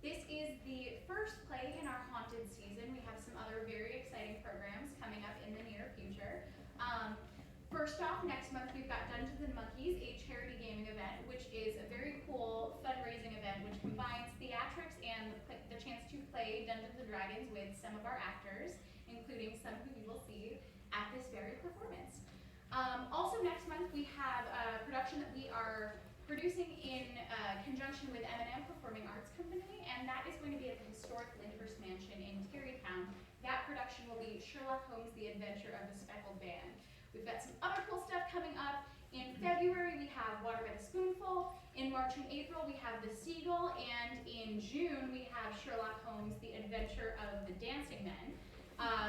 This is the first play in our haunted season. We have some other very exciting programs coming up in the near future. First off, next month we've got Dungeons and Monkeys, a charity gaming event, which is a very cool fundraising event which combines theatrics and the chance to play Dungeons and Dragons with some of our actors, including some who you will see at this very performance. Also next month we have a production that we are producing in conjunction with M&M Performing Arts Company, and that is going to be at the historic Lyndhurst Mansion in Terrytown. That production will be Sherlock Holmes, The Adventure of the Speckled Band. We've got some other cool stuff coming up. In February, we have Water by the Spoonful. In March and April, we have The Seagull. And in June, we have Sherlock Holmes, The Adventure of the Dancing Men.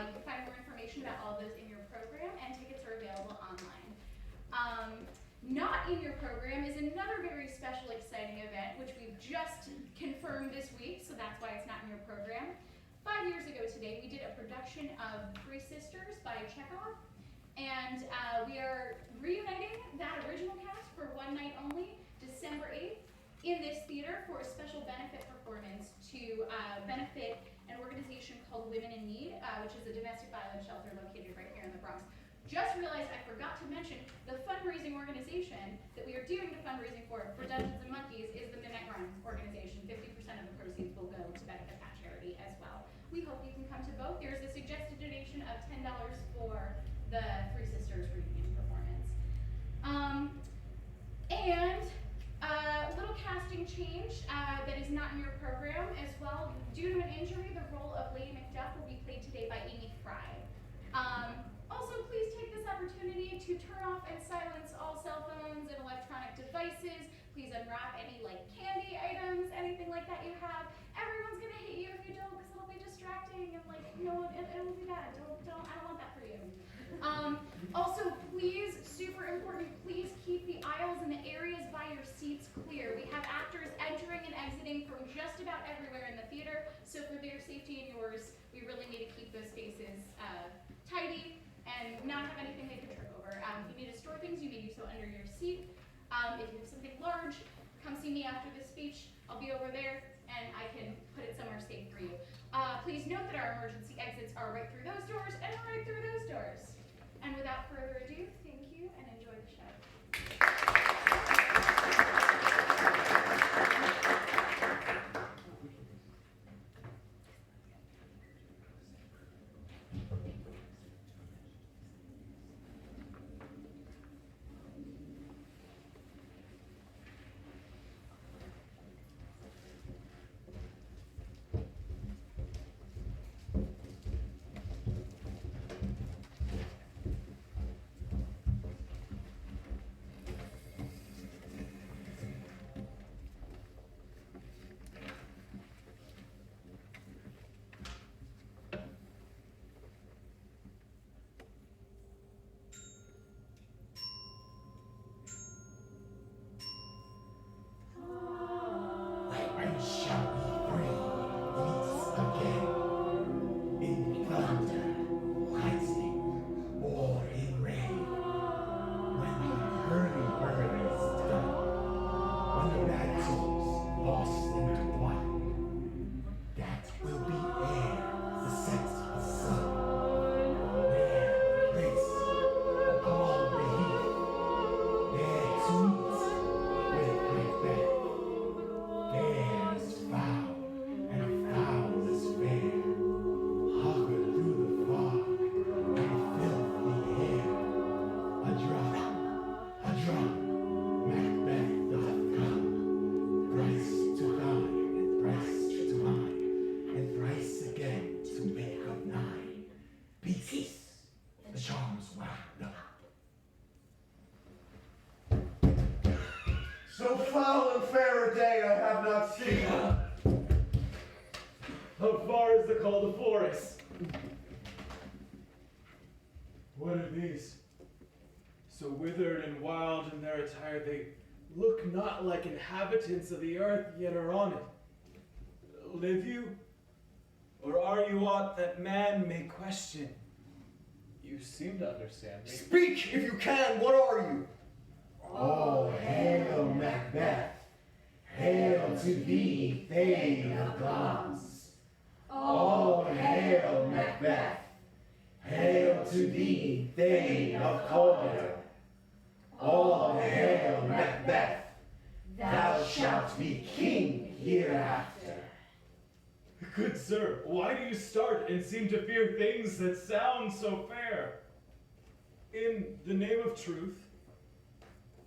You can find more information about all of those in your program, and tickets are available online. Not in your program is another very special, exciting event, which we've just confirmed this week, so that's why it's not in your program. 5 years ago today, we did a production of Three Sisters by Chekhov. And we are reuniting that original cast for one night only, December 8th, in this theater for a special benefit performance to benefit an organization called Women in Need, which is a domestic violence shelter located right here in the Bronx. Just realized I forgot to mention the fundraising organization that we are doing the fundraising for Dungeons and Monkeys is the Midnight Run organization. 50% of the proceeds will go to benefit that charity as well. We hope you can come to both. There's a suggested donation of $10 for the Three Sisters reunion performance. And a little casting change that is not in your program as well. Due to an injury, the role of Lady Macbeth will be played today by Amy Fry. Also, please take this opportunity to turn off and silence all cell phones and electronic devices. Please unwrap any candy items, anything like that you have. Everyone's gonna hate you if you don't, because it'll be distracting and it'll be bad. I don't want that for you. Also, please, super important, please keep the aisles and the areas by your seats clear. We have actors entering and exiting from just about everywhere in the theater, so for their safety and yours, we really need to keep those spaces tidy and not have anything they could trip over. If you need to store things, you may do so under your seat. If you have something large, come see me after this speech. I'll be over there, and I can put it somewhere safe for you. Please note that our emergency exits are right through those doors and right through those doors. And without further ado, thank you and enjoy the show. So foul and fair a day I have not seen. How far is the call to forest? What are these? So withered and wild in their attire, they look not like inhabitants of the earth, yet are on it. Live you? Or are you aught that man may question? You seem to understand me. Speak if you can, what are you? Oh, hail Macbeth, Hail to thee, Thane of Glamis. All hail, Macbeth. Hail to thee, Thane of Cawdor. All hail, Macbeth. Thou shalt be king hereafter. Good sir, why do you start and seem to fear things that sound so fair? In the name of truth,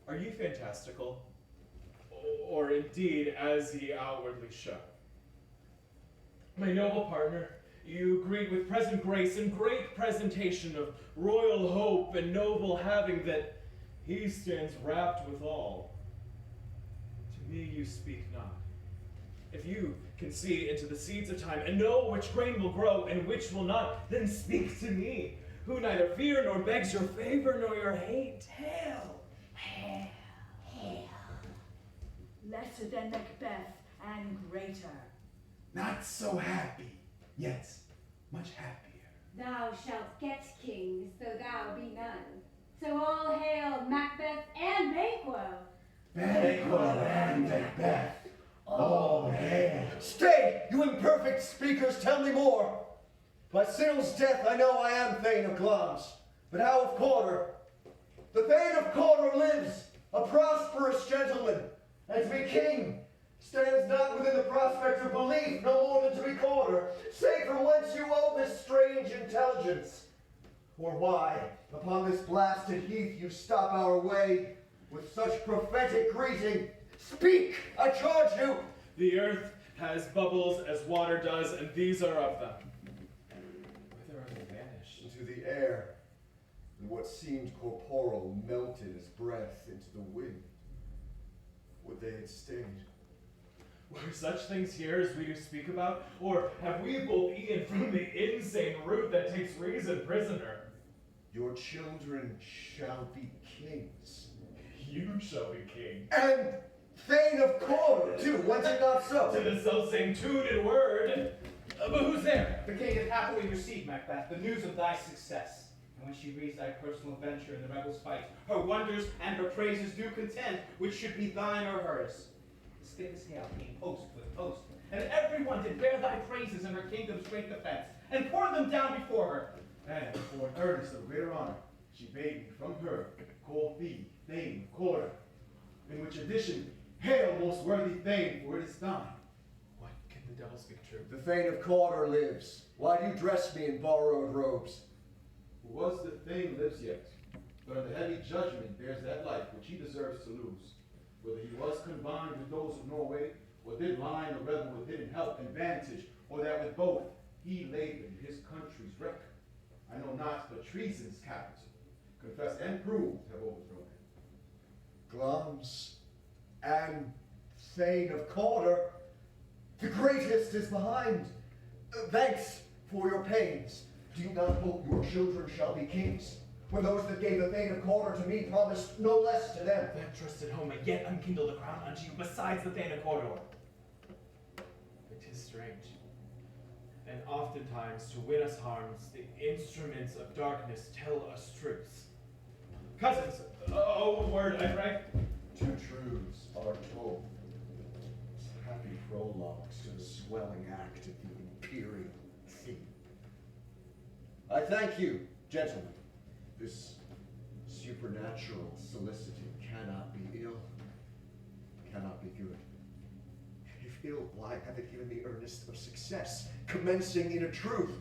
are ye fantastical? Or indeed, as ye outwardly show? My noble partner, you greet with present grace and great presentation of royal hope and noble having that he stands wrapped withal. To me you speak not. If you can see into the seeds of time and know which grain will grow and which will not, then speak to me, who neither fear nor begs your favor nor your hate. Hail! Hail, hail. Lesser than Macbeth and greater. Not so happy, yet much happier. Thou shalt get kings, though thou be none. So all hail Macbeth and Banquo. Banquo and Macbeth, all hail. Stay, you imperfect speakers, tell me more. By Cyril's death I know I am Thane of Glamis, but how of Cawdor? The Thane of Cawdor lives, a prosperous gentleman, and to be king stands not within the prospect of belief, no more than to be Cawdor. Say from whence you owe this strange intelligence, or why upon this blasted heath you stop our way with such prophetic greeting. Speak, I charge you. The earth has bubbles as water does, and these are of them. Whither are they vanished? Into the air, and what seemed corporal melted as breath into the wind. Would they had stayed? Were such things here as we do speak about? Or have we both eaten from the insane root that takes reason prisoner? Your children shall be kings. You shall be king. And Thane of Cawdor, too, went it not so? To the self-same tune and word. But who's there? The king hath happily received, Macbeth, the news of thy success. And when she reads thy personal venture in the rebels' fight, her wonders and her praises do contend, which should be thine or hers. The stiffest hail came post with post, and everyone did bear thy praises in her kingdom's great defense, and pour them down before her. And for an earnest of greater honor, she bade me from her call thee Thane of Cawdor, in which addition, hail most worthy Thane, for it is thine. What can the devil speak true? The Thane of Cawdor lives. Why do you dress me in borrowed robes? Who was the Thane lives yet, but under heavy judgment bears that life which he deserves to lose. Whether he was combined with those of Norway, or did line a rebel with hidden help and vantage, or that with both he labored his country's wreck. I know not, but treason's capital, confessed and proved, have overthrown him. Glamis and Thane of Cawdor, the greatest is behind. Thanks for your pains. Do you not hope your children shall be kings, when those that gave the Thane of Cawdor to me promised no less to them? That trusted home may yet unkindle the crown unto you, besides the Thane of Cawdor. It is strange. And oftentimes, to win us harms, the instruments of darkness tell us truths. Cousins, a word, I pray. Two truths are told. Happy prologues to the swelling act of the imperial theme. I thank you, gentlemen. This supernatural soliciting cannot be ill, cannot be good. If ill, why have it given me earnest of success, commencing in a truth?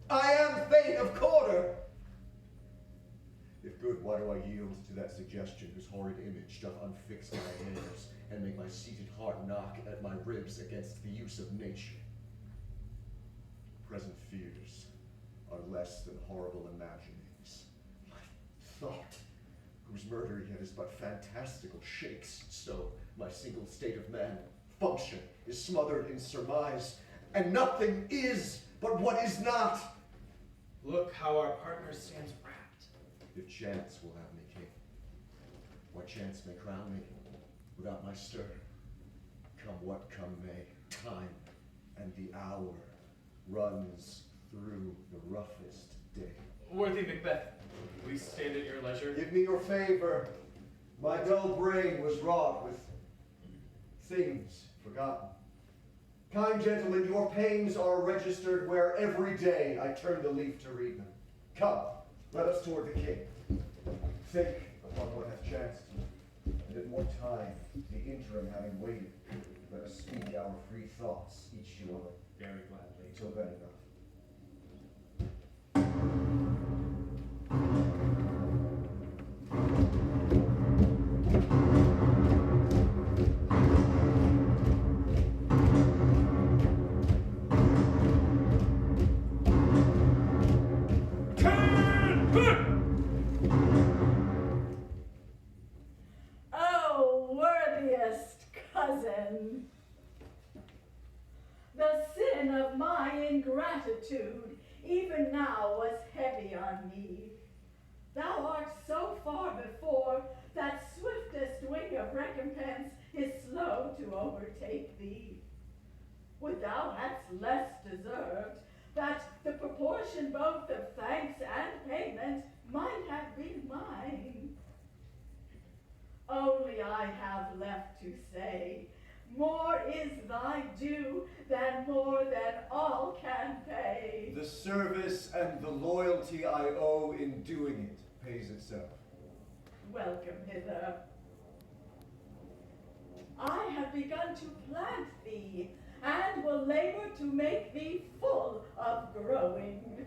I am Thane of Cawdor. If good, why do I yield to that suggestion whose horrid image doth unfix my hairs and make my seated heart knock at my ribs against the use of nature? Present fears are less than horrible imaginings. My thought, whose murder yet is but fantastical, shakes so my single state of man. Function is smothered in surmise, and nothing is but what is not. Look how our partner stands wrapped. If chance will have me king, what chance may crown me without my stir? Come what come may, time and the hour runs through the roughest day. Worthy Macbeth, we stand at your leisure. Give me your favor. My dull brain was wrought with things forgotten. Kind gentlemen, your pains are registered where every day I turn the leaf to read them. Come, let us toward the king. Think upon what hath chanced, and at more time, the interim having waited, let us speak our free thoughts, each to other. Very gladly. Till then enough. Oh, worthiest cousin, the sin of my ingratitude even now was heavy on me. Thou art so far before that swiftest wing of recompense is slow to overtake thee. Would thou hadst less deserved, that the proportion both of thanks and payment might have been mine. Only I have left to say, more is thy due than more than all can pay. The service and the loyalty I owe in doing it pays itself. Welcome hither. I have begun to plant thee, and will labor to make thee full of growing.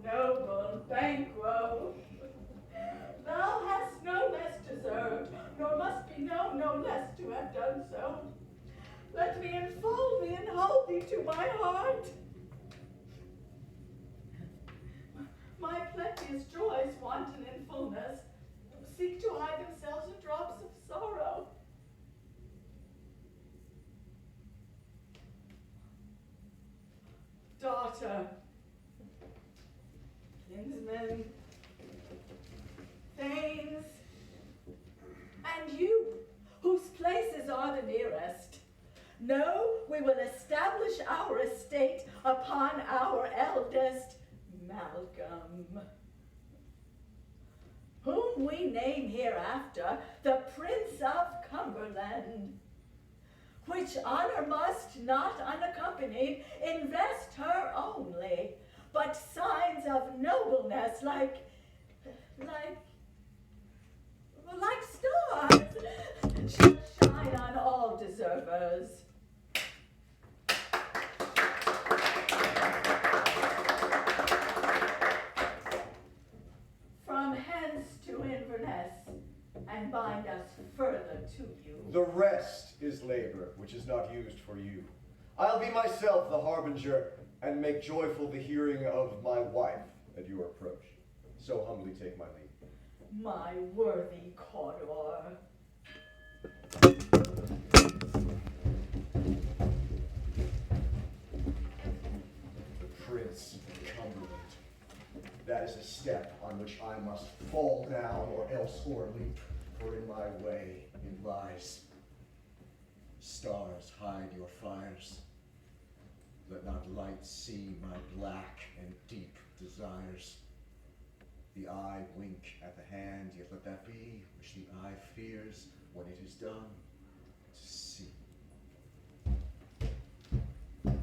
Noble Banquo, thou hast no less deserved, nor must be known no less to have done so. Let me enfold thee and hold thee to my heart. My plenteous joys wanton in fullness, seek to hide themselves in drops of sorrow. Daughter, kinsmen, thanes, and you, whose places are the nearest, know we will establish our estate upon our eldest, Malcolm, whom we name hereafter the Prince of Cumberland, which honor must, not unaccompanied, invest her only, but signs of nobleness like stars shall shine on all deservers. From hence to Inverness, and bind us further to you. The rest is labor, which is not used for you. I'll be myself the harbinger, and make joyful the hearing of my wife at your approach. So humbly take my leave. My worthy Cawdor. The Prince of Cumberland. That is a step on which I must fall down or else o'erleap, for in my way it lies. Stars, hide your fires. Let not light see my black and deep desires. The eye wink at the hand, yet let that be which the eye fears when it is done to see.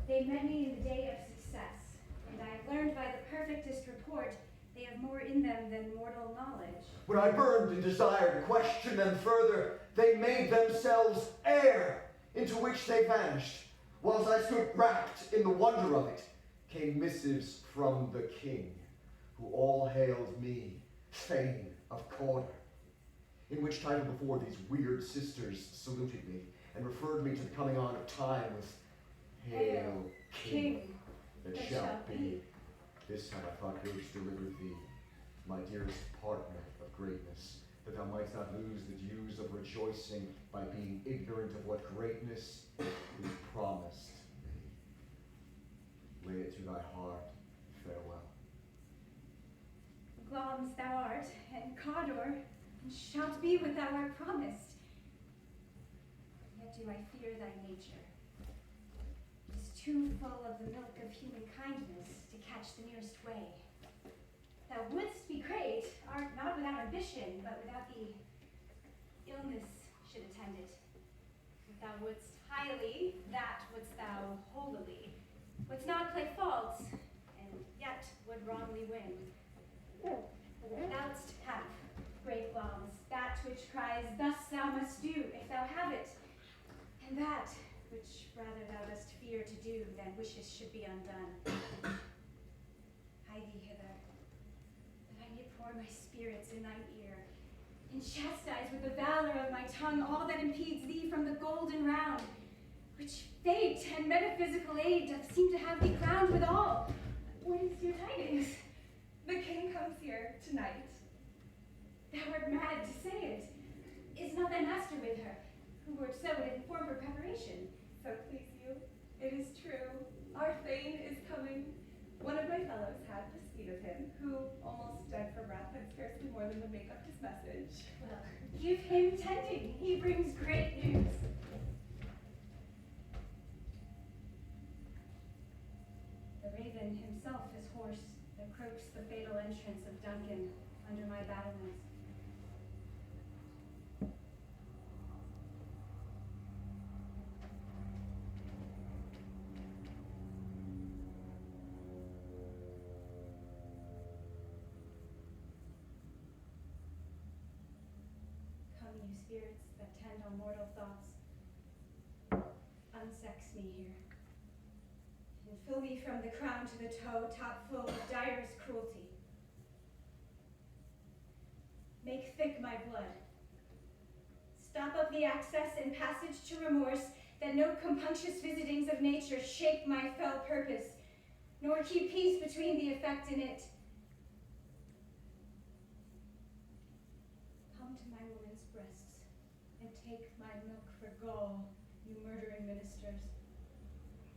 They met me in the day of success, and I have learned by the perfectest report they have more in them than mortal knowledge. When I burned in desire to question them further, they made themselves air, into which they vanished. Whilst I stood rapt in the wonder of it, came missives from the king, who all hailed me, Thane of Cawdor, in which title before these weird sisters saluted me, and referred me to the coming on of time with Hail, King, that shall be. This time I thought good to deliver thee, my dearest partner of greatness, that thou mightst not lose the dues of rejoicing by being ignorant of what greatness is promised thee. Lay it to thy heart. Farewell. Glamis thou art, and Cawdor, and shalt be what thou art promised. Yet do I fear thy nature. It is too full of the milk of human kindness to catch the nearest way. Thou Thou wouldst be great, art not without ambition, but without the illness should attend it. If thou wouldst highly, that wouldst thou holily. Wouldst not play false, and yet would wrongly win. Thou'dst have great laws, that which cries, thus thou must do, if thou have it, and that which rather thou dost fear to do than wishes should be undone. Hie thee hither, that I may pour my spirits in thine ear, and chastise with the valor of my tongue all that impedes thee from the golden round, which fate and metaphysical aid doth seem to have thee crowned withal. What is your tidings? The king comes here tonight. Thou art mad to say it. Is not thy master with her, who wert so would inform for preparation? So please you, it is true. Our Thane is coming. One of my fellows had the speed of him, who, almost dead for breath, had scarcely more than would make up his message. Well, give him tending. He brings great news. The raven himself is hoarse, that croaks the fatal entrance of Duncan under my battlements. Come, you spirits that tend on mortal thoughts, unsex me here. And fill me from the crown to the toe, top full of direst cruelty. Make thick my blood. Stop up the access and passage to remorse, that no compunctious visitings of nature shake my fell purpose, nor keep peace between the effect and it. Come to my woman's breasts, and take my milk for gall, you murdering ministers.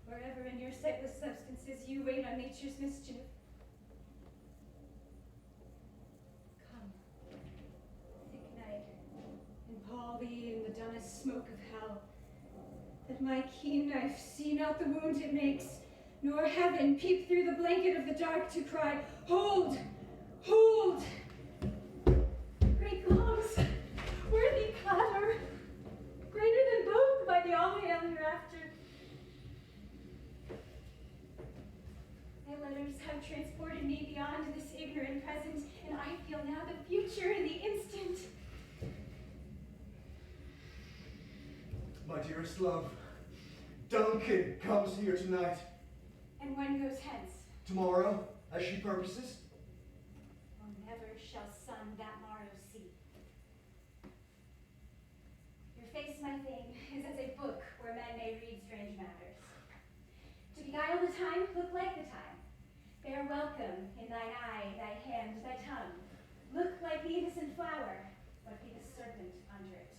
Wherever in your sightless substances you reign on nature's mischief. Come, thick night, and pall thee in the dunnest smoke of hell, that my keen knife see not the wound it makes, nor heaven peep through the blanket of the dark to cry, hold, hold! Great gloves, worthy clatter, greater than both by the all hail hereafter. Thy letters have transported me beyond this ignorant present, and I feel now the future in the instant. My dearest love, Duncan comes here tonight. And when goes hence? Tomorrow, as she purposes. Oh, never shall sun that morrow see. Your face, my thing, is as a book where men may read strange matters. To beguile the time, look like the time. Bear welcome in thine eye, thy hand, thy tongue. Look like the innocent flower, but be the serpent under it.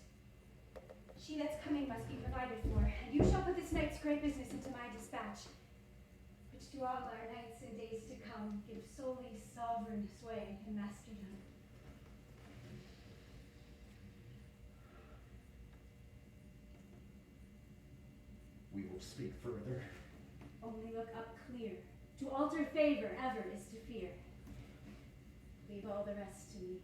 She that's coming must be provided for, and you shall put this night's great business into my dispatch, which to all our nights and days to come give solely sovereign sway and masterdom. We will speak further. Only look up clear. To alter favor ever is to fear. Leave all the rest to me.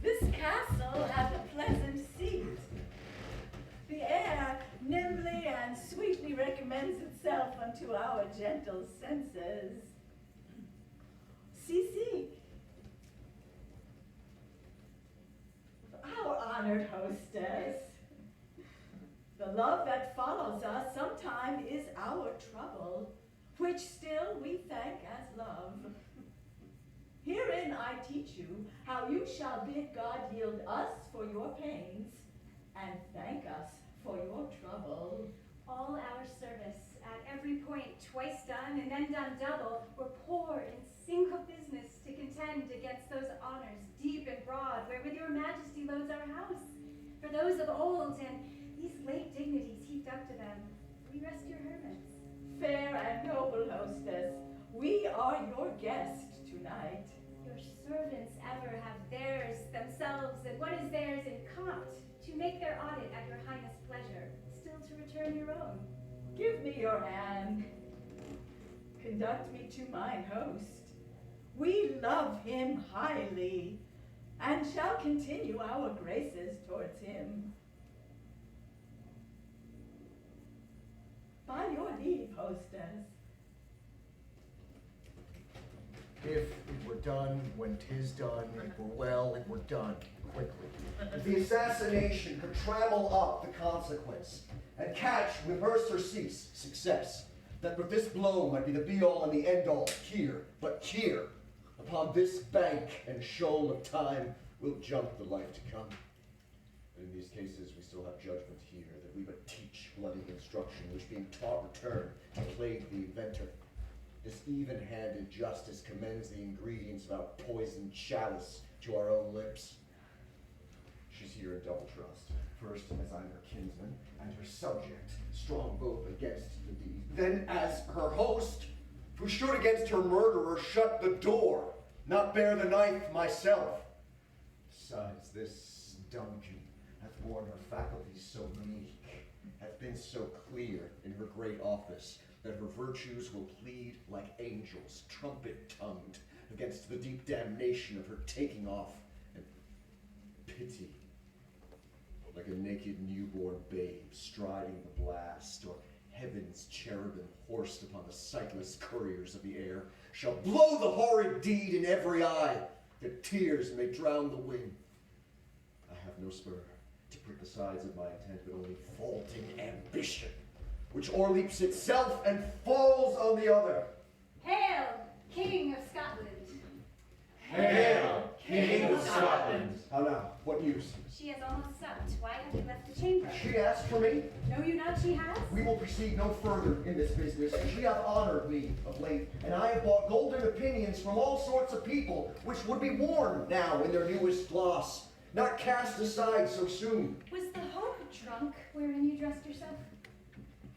This castle hath a pleasant seat. The air nimbly and sweetly recommends itself unto our gentle senses. See, our honored hostess. The love that follows us sometime is our trouble, which still we thank as love. Herein I teach you how you shall bid God yield us for your pains, and thank us for your trouble. All our service, at every point twice done and then done double, were poor in single business to contend against those honors, deep and broad, wherewith your majesty loads our house. For those of old, and these late dignities heaped up to them, we rest your hermits. Fair and noble hostess, we are your guest tonight. Your servants ever have theirs, themselves and what is theirs in compt, to make their audit at your highness' pleasure, still to return your own. Give me your hand. Conduct me to mine host. We love him highly, and shall continue our graces towards him. By your leave, hostess. If it were done when 'tis done, it were well, it were done quickly. If the assassination could trammel up the consequence, and catch with her surcease success, that with this blow might be the be-all and the end-all here, but here, upon this bank and shoal of time, we'll jump the life to come. And in these cases we still have judgment here, that we but teach bloody instruction, which being taught return to plague the inventor. This even-handed justice commends the ingredients of our poisoned chalice to our own lips. She's here in double trust. First, as I'm her kinsman and her subject, strong both against the deed. Then as her host, who should against her murderer shut the door, not bear the knife myself. Besides, this Duncan hath borne her faculties so meek, hath been so clear in her great office, that her virtues will plead like angels, trumpet-tongued, against the deep damnation of her taking off, and pity, like a naked newborn babe striding the blast, or heaven's cherubim horsed upon the sightless couriers of the air, shall blow the horrid deed in every eye, that tears may drown the wind. I have no spur to prick the sides of my intent, but only faulting ambition, which o'erleaps itself and falls on the other. Hail, King of Scotland! Hail, King of Scotland! How now? What news? She has almost supped. Why have you left the chamber? She asked for me. Know you not she has? We will proceed no further in this business. She hath honored me of late, and I have bought golden opinions from all sorts of people, which would be worn now in their newest gloss, not cast aside so soon. Was the hope drunk wherein you dressed yourself?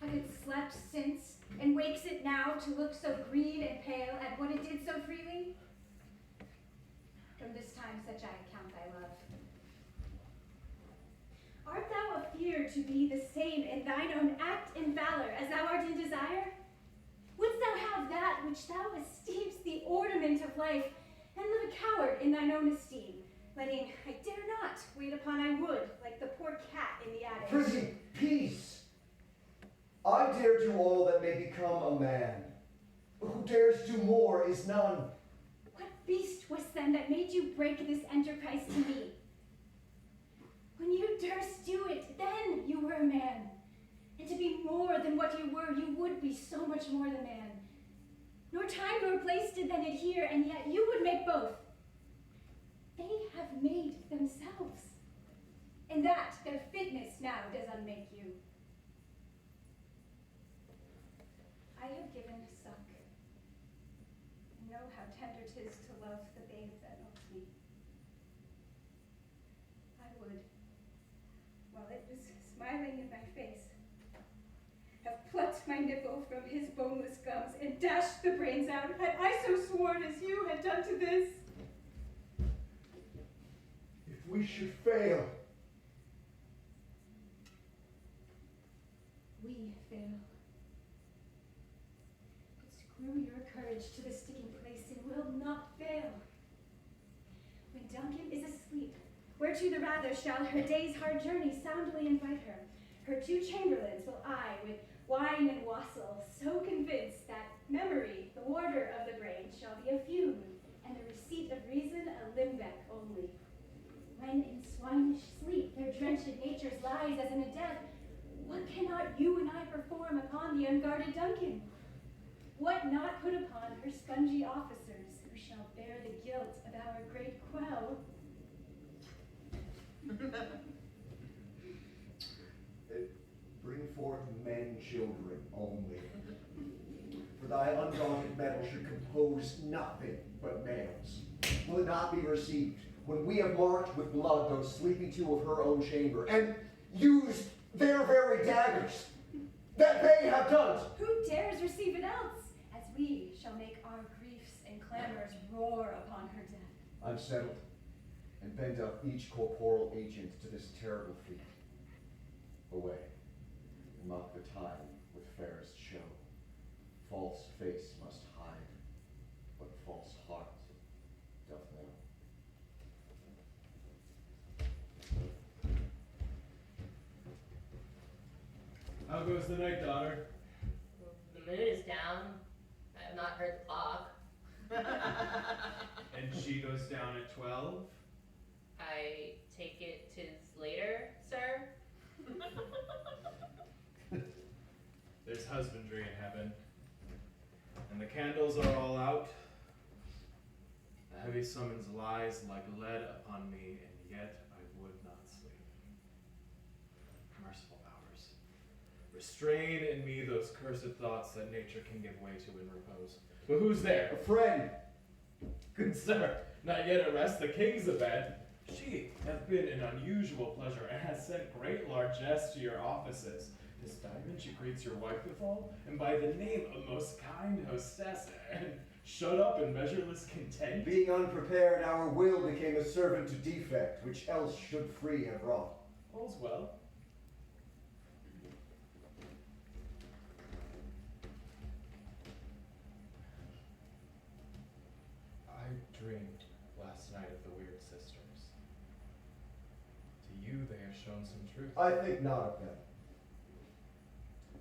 Had it slept since, and wakes it now to look so green and pale at what it did so freely? From this time such I account thy love. Art thou afeard to be the same in thine own act and valor as thou art in desire? Wouldst thou have that which thou esteem'st the ornament of life, and live a coward in thine own esteem, letting I dare not wait upon I would, like the poor cat in the attic? Prithee, peace. I dare do all that may become a man. Who dares do more is none. What beast was then that made you break this enterprise to me? When you durst do it, then you were a man. And to be more than what you were, you would be so much more than man. Nor time nor place did then adhere, and yet you would make both. They have made themselves, and that their fitness now does unmake you. I have given suck, and know how tender 'tis to love the babe that milks me. I would, while it was smiling in my face, have plucked my nipple from his boneless gums and dashed the brains out, had I so sworn as you had done to this. If we should fail, We fail. But screw your courage to the sticking place and will not fail. When Duncan is asleep, whereto the rather shall her day's hard journey soundly invite her. Her two chamberlains will I, with wine and wassail, so convinced that memory, the warder of the brain, shall be a fume, and the receipt of reason a limbeck only. When in swinish sleep their drenched natures lies as in a death, what cannot you and I perform upon the unguarded Duncan? What not put upon her spongy officers, who shall bear the guilt of our great quell? bring forth men children only. For thy undaunted metal should compose nothing but males. Will it not be received when we have marked with blood those sleeping two of her own chamber, and used their very daggers that they have done? Who dares receive it else, as we shall make our griefs and clamors roar upon her death? I'm settled. and bend up each corporal agent to this terrible feat. Away, and mock the time with fairest show. False face must hide what false heart doth know. How goes the night, daughter? The moon is down. I have not heard the clock. And she goes down at 12? I take it 'tis later, sir. There's husbandry in heaven, and the candles are all out. The heavy summons lies like lead upon me, and yet I would not sleep. Merciful powers, restrain in me those cursed thoughts that nature can give way to in repose. But who's there? A friend! Good sir, not yet at rest, the king's abed. She hath been an unusual pleasure, and has sent great largesse to your offices. This diamond she greets your wife withal, and by the name of most kind hostess, and shut up in measureless content. Being unprepared, our will became a servant to defect, which else should free have wrought. All's well. I dreamed last night of the weird sisters. To you they have shown some truth. I think not of them.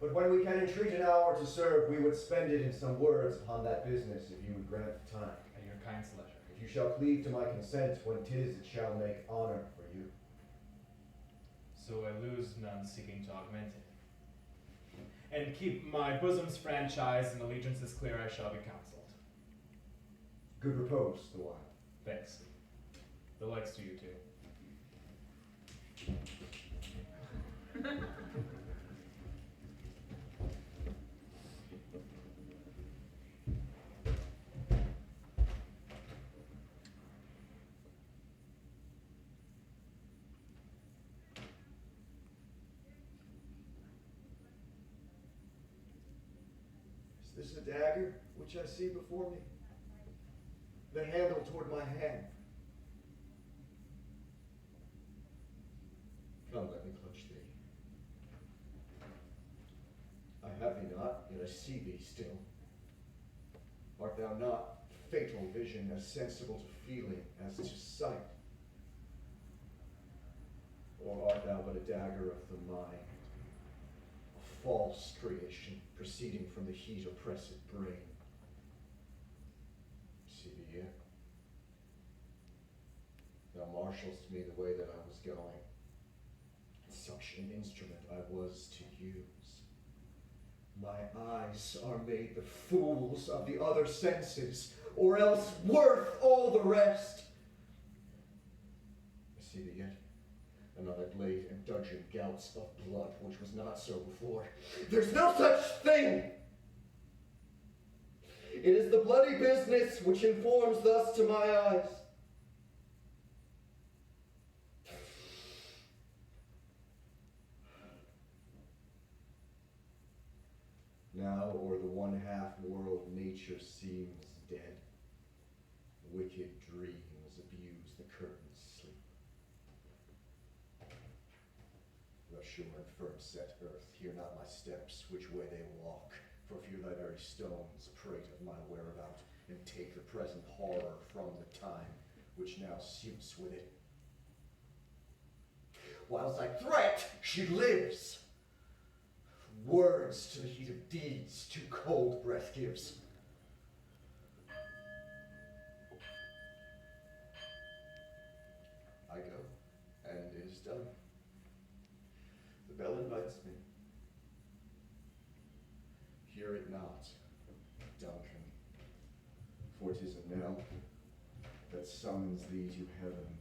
But when we can entreat an hour to serve, we would spend it in some words upon that business, if you would grant the time. At your kind pleasure. If you shall cleave to my consent, when 'tis it shall make honor for you. So I lose none seeking to augment it. And keep my bosom's franchise and allegiances clear, I shall be counseled. Good repose the while. Thanks. The likes to you too. Is this a dagger which I see before me? The handle toward my hand. Come, let me clutch thee. I have thee not, yet I see thee still. Art thou not fatal vision, as sensible to feeling as to sight? Or art thou but a dagger of the mind, a false creation proceeding from the heat oppressed brain? See thee yet? Thou marshalst me the way that I was going. Such an instrument I was to use. My eyes are made the fools of the other senses, or else worth all the rest. I see thee yet? Another blade and dudgeon gouts of blood, which was not so before. There's no such thing! It is the bloody business which informs thus to my eyes. Now o'er the one-half world nature seems dead. Wicked dreams abuse the curtain's sleep. Thou sure and firm set earth, hear not my steps, which way they walk, for fear thy very stones prate of my whereabout, and take the present horror from the time which now suits with it. Whilst I threat, she lives. Words to the heat of deeds too cold breath gives. I go, and it is done. The bell invites me. Hear it not, Duncan, for 'tis a knell that summons thee to heaven.